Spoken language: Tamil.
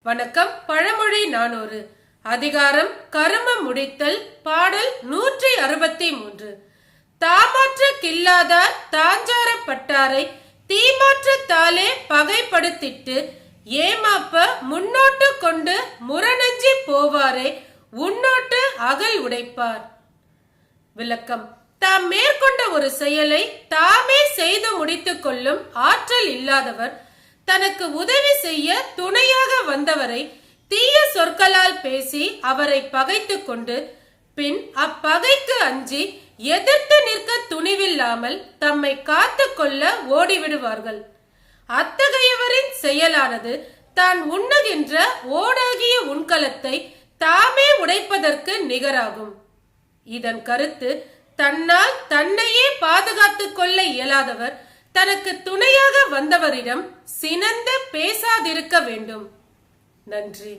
வணக்கம். பழமொழி 400 அதிகாரம் கரும முடித்தல். பாடல் 163. தாமாற்ற கில்லாதார் தாஞ்சார பட்டாரை தீமாற்றத்தாலே பகைப்படுத்திட்டு ஏமாப்ப முன்னோட்டு கொண்டு முரணஞ்சி போவாரே உன்னோட்டு அகல் உடைப்பார். விளக்கம்: தாம் மேற்கொண்ட ஒரு செயலை தாமே செய்து முடித்துக் கொள்ளும் ஆற்றல் இல்லாதவர் தனக்கு உதவி செய்ய துணையாக வந்தவரை தீய சொற்களால் பேசி அவரை பகைத்துக் கொண்டு பின் அப்பகைக்கு அஞ்சி எதிர்த்து நிற்க துணிவில்லாமல் தம்மை காத்து கொள்ள ஓடிவிடுவார்கள். அத்தகையவரின் செயலானது தான் உண்ணுகின்ற ஓடாகிய உண்கலத்தை தாமே உடைப்பதற்கு நிகராகும். இதன் கருத்து, தன்னால் தன்னையே பாதுகாத்துக் கொள்ள இயலாதவர் தனக்கு துணையாக வந்தவரிடம் சினந்து பேசாதிருக்க வேண்டும். நன்றி.